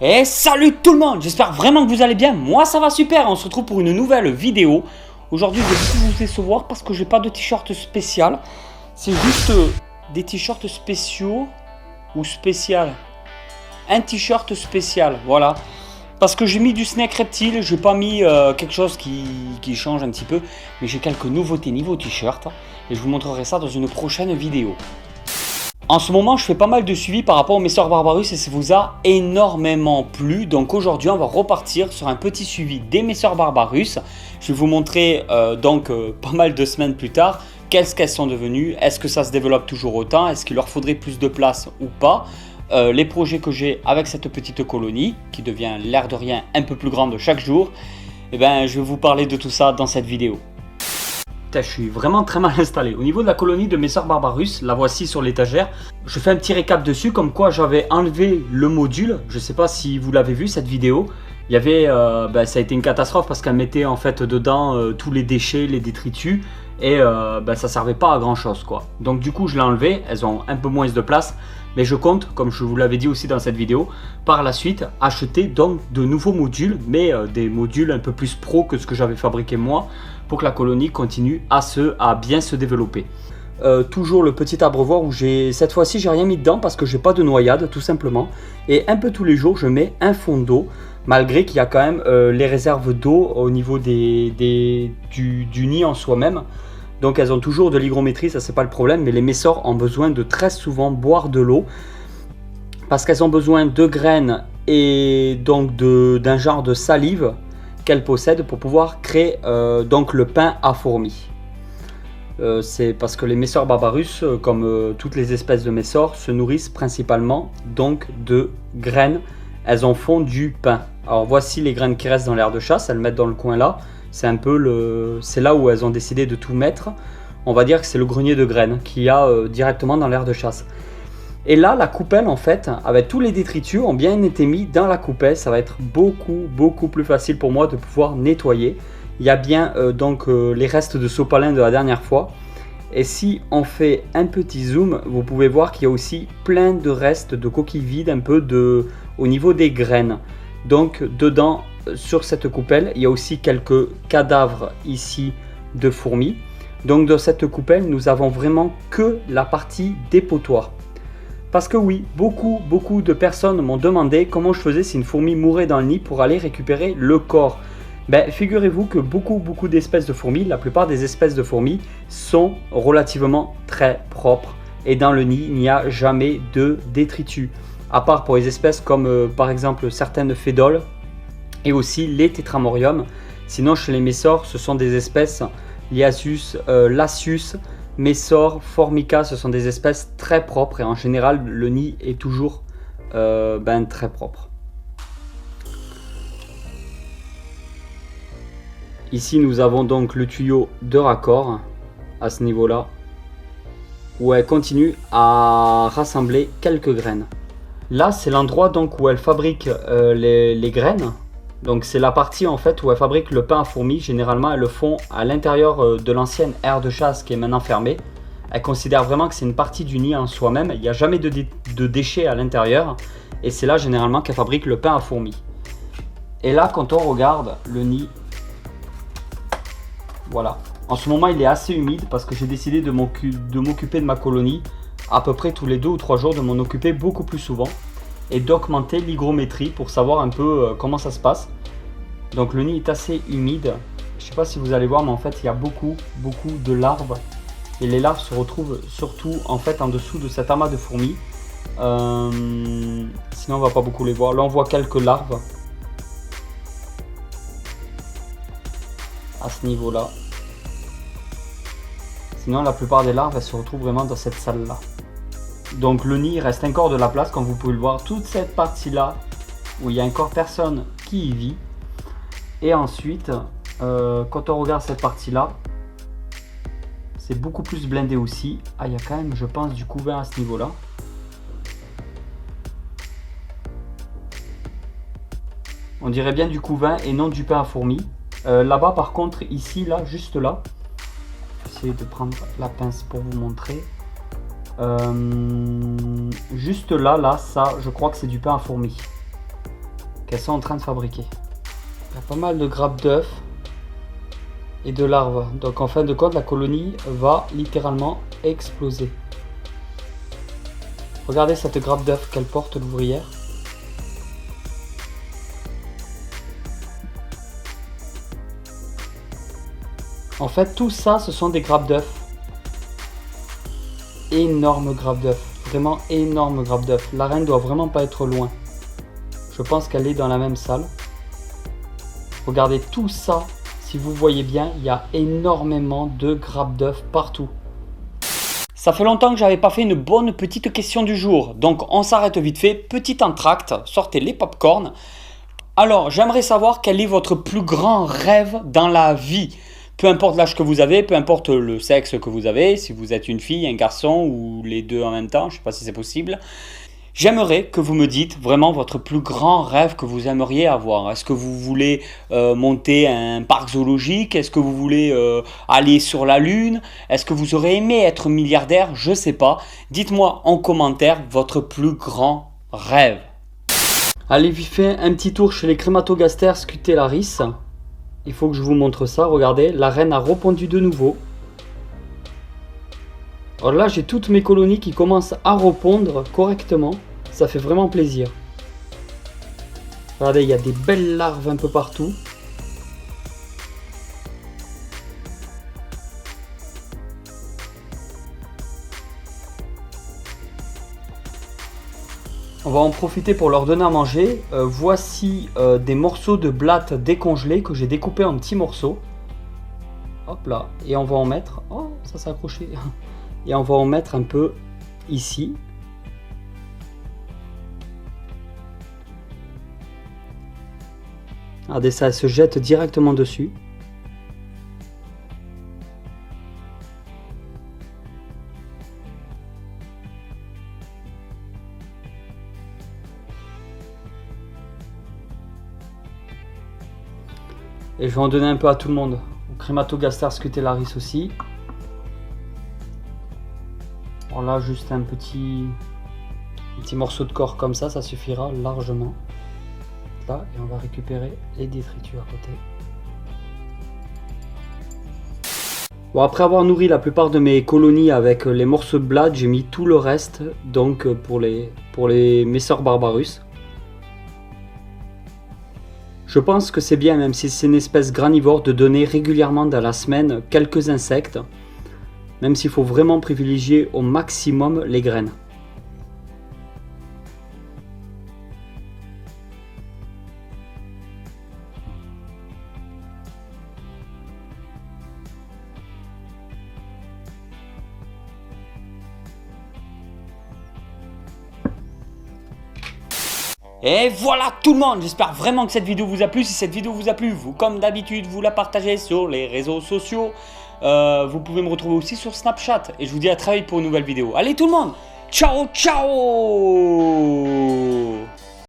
Et salut tout le monde, j'espère vraiment que vous allez bien, moi ça va super, on se retrouve pour une nouvelle vidéo. Aujourd'hui je vais beaucoup vous décevoir parce que j'ai pas de t-shirt spécial, c'est juste des t-shirts spéciaux ou spécial. Un t-shirt spécial, voilà. Parce que j'ai mis du Snake Reptile, j'ai pas mis quelque chose qui change un petit peu, mais j'ai quelques nouveautés niveau t-shirt et je vous montrerai ça dans une prochaine vidéo. En ce moment, je fais pas mal de suivi par rapport au Messor Barbarus et ça vous a énormément plu. Donc aujourd'hui, on va repartir sur un petit suivi des Messor Barbarus. Je vais vous montrer pas mal de semaines plus tard qu'est-ce qu'elles sont devenues. Est-ce que ça se développe toujours autant? Est-ce qu'il leur faudrait plus de place ou pas? Les projets que j'ai avec cette petite colonie qui devient l'air de rien un peu plus grande chaque jour. Et je vais vous parler de tout ça dans cette vidéo. Je suis vraiment très mal installé. Au niveau de la colonie de Messor Barbarus, la voici sur l'étagère. Je fais un petit récap dessus, comme quoi j'avais enlevé le module. Je ne sais pas si vous l'avez vu cette vidéo. Il y avait, ça a été une catastrophe parce qu'elle mettait en fait dedans tous les déchets, les détritus. Et ça servait pas à grand chose quoi. Donc du coup je l'ai enlevé, elles ont un peu moins de place. Mais je compte, comme je vous l'avais dit aussi dans cette vidéo, par la suite acheter donc de nouveaux modules, mais des modules un peu plus pro que ce que j'avais fabriqué moi, pour que la colonie continue à bien se développer. Toujours le petit abreuvoir où cette fois-ci j'ai rien mis dedans parce que j'ai pas de noyade tout simplement. Et un peu tous les jours je mets un fond d'eau, malgré qu'il y a quand même les réserves d'eau au niveau du nid en soi-même. Donc elles ont toujours de l'hygrométrie, ça c'est pas le problème, mais les Messor ont besoin de très souvent boire de l'eau parce qu'elles ont besoin de graines et donc d'un genre de salive qu'elles possèdent pour pouvoir créer donc le pain à fourmis. C'est parce que les Messor Barbarus, comme toutes les espèces de Messor, se nourrissent principalement donc de graines. Elles en font du pain. Alors voici les graines qui restent dans l'aire de chasse, elles mettent dans le coin là. C'est un peu c'est là où elles ont décidé de tout mettre. On va dire que c'est le grenier de graines qu'il y a directement dans l'aire de chasse. Et là, la coupelle en fait, avec tous les détritus ont bien été mis dans la coupelle. Ça va être beaucoup plus facile pour moi de pouvoir nettoyer. Il y a bien les restes de sopalin de la dernière fois. Et si on fait un petit zoom, vous pouvez voir qu'il y a aussi plein de restes de coquilles vides un peu au niveau des graines. Donc dedans, sur cette coupelle, il y a aussi quelques cadavres ici de fourmis. Donc dans cette coupelle, nous avons vraiment que la partie dépotoir. Parce que oui, beaucoup de personnes m'ont demandé comment je faisais si une fourmi mourait dans le nid pour aller récupérer le corps. Figurez-vous que beaucoup d'espèces de fourmis, la plupart des espèces de fourmis sont relativement très propres. Et dans le nid, il n'y a jamais de détritus. À part pour les espèces comme par exemple certaines fédoles et aussi les tétramoriums. Sinon chez les Messor, ce sont des espèces Liasus, Lasius, Messor, Formica, ce sont des espèces très propres et en général le nid est toujours très propre. Ici nous avons donc le tuyau de raccord à ce niveau là où elle continue à rassembler quelques graines. Là c'est l'endroit donc où elle fabrique les graines. Donc c'est la partie en fait où elles fabriquent le pain à fourmis. Généralement elles le font à l'intérieur de l'ancienne aire de chasse qui est maintenant fermée. Elles considèrent vraiment que c'est une partie du nid en soi-même. Il n'y a jamais de déchets à l'intérieur. Et c'est là généralement qu'elles fabriquent le pain à fourmis. Et là quand on regarde le nid, voilà. En ce moment il est assez humide parce que j'ai décidé de m'occuper de ma colonie à peu près tous les 2 ou 3 jours, de m'en occuper beaucoup plus souvent. Et d'augmenter l'hygrométrie pour savoir un peu comment ça se passe. Donc le nid est assez humide. Je ne sais pas si vous allez voir, mais en fait il y a beaucoup de larves. Et les larves se retrouvent surtout en fait en dessous de cet amas de fourmis. Sinon on va pas beaucoup les voir. Là on voit quelques larves. À ce niveau là. Sinon la plupart des larves elles se retrouvent vraiment dans cette salle là. Donc le nid, il reste encore de la place, comme vous pouvez le voir, toute cette partie là où il y a encore personne qui y vit. Et ensuite, quand on regarde cette partie là, c'est beaucoup plus blindé aussi. Ah, il y a quand même, je pense, du couvain à ce niveau là. On dirait bien du couvain et non du pain à fourmis. Là-bas par contre, ici, là, juste là, je vais essayer de prendre la pince pour vous montrer. Juste là, ça, je crois que c'est du pain à fourmis. qu'elles sont en train de fabriquer. Il y a pas mal de grappes d'œufs et de larves. Donc en fin de compte, la colonie va littéralement exploser. Regardez cette grappe d'œufs qu'elle porte, l'ouvrière. En fait, tout ça, ce sont des grappes d'œufs. Énorme grappe d'œufs. Vraiment énorme grappe d'œufs. La reine doit vraiment pas être loin. Je pense qu'elle est dans la même salle. Regardez tout ça. Si vous voyez bien, il y a énormément de grappes d'œufs partout. Ça fait longtemps que j'avais pas fait une bonne petite question du jour. Donc on s'arrête vite fait. Petit entracte. Sortez les pop-corn. Alors, j'aimerais savoir quel est votre plus grand rêve dans la vie. Peu importe l'âge que vous avez, peu importe le sexe que vous avez, si vous êtes une fille, un garçon ou les deux en même temps, je ne sais pas si c'est possible. J'aimerais que vous me dites vraiment votre plus grand rêve que vous aimeriez avoir. Est-ce que vous voulez monter un parc zoologique? Est-ce que vous voulez aller sur la Lune? Est-ce que vous aurez aimé être milliardaire? Je ne sais pas. Dites-moi en commentaire votre plus grand rêve. Allez, vite fait un petit tour chez les Crématogastères Scutellaris. Il faut que je vous montre ça. Regardez, la reine a repondu de nouveau. Alors là, j'ai toutes mes colonies qui commencent à repondre correctement. Ça fait vraiment plaisir. Regardez, il y a des belles larves un peu partout. On va en profiter pour leur donner à manger. Voici des morceaux de blattes décongelées que j'ai découpés en petits morceaux. Hop là. Et on va en mettre... Oh, ça s'est accroché. Et on va en mettre un peu ici. Regardez ça, elle se jette directement dessus. Et je vais en donner un peu à tout le monde. Au Crématogastères Scutellaris aussi. Voilà, juste un petit morceau de corps comme ça suffira largement. Là, et on va récupérer les détritus à côté. Bon, après avoir nourri la plupart de mes colonies avec les morceaux de blattes, j'ai mis tout le reste donc pour les Messor Barbarus. Je pense que c'est bien, même si c'est une espèce granivore, de donner régulièrement dans la semaine quelques insectes, même s'il faut vraiment privilégier au maximum les graines. Et voilà tout le monde, j'espère vraiment que cette vidéo vous a plu. Si cette vidéo vous a plu, vous comme d'habitude, vous la partagez sur les réseaux sociaux. Vous pouvez me retrouver aussi sur Snapchat. Et je vous dis à très vite pour une nouvelle vidéo. Allez tout le monde, ciao ciao.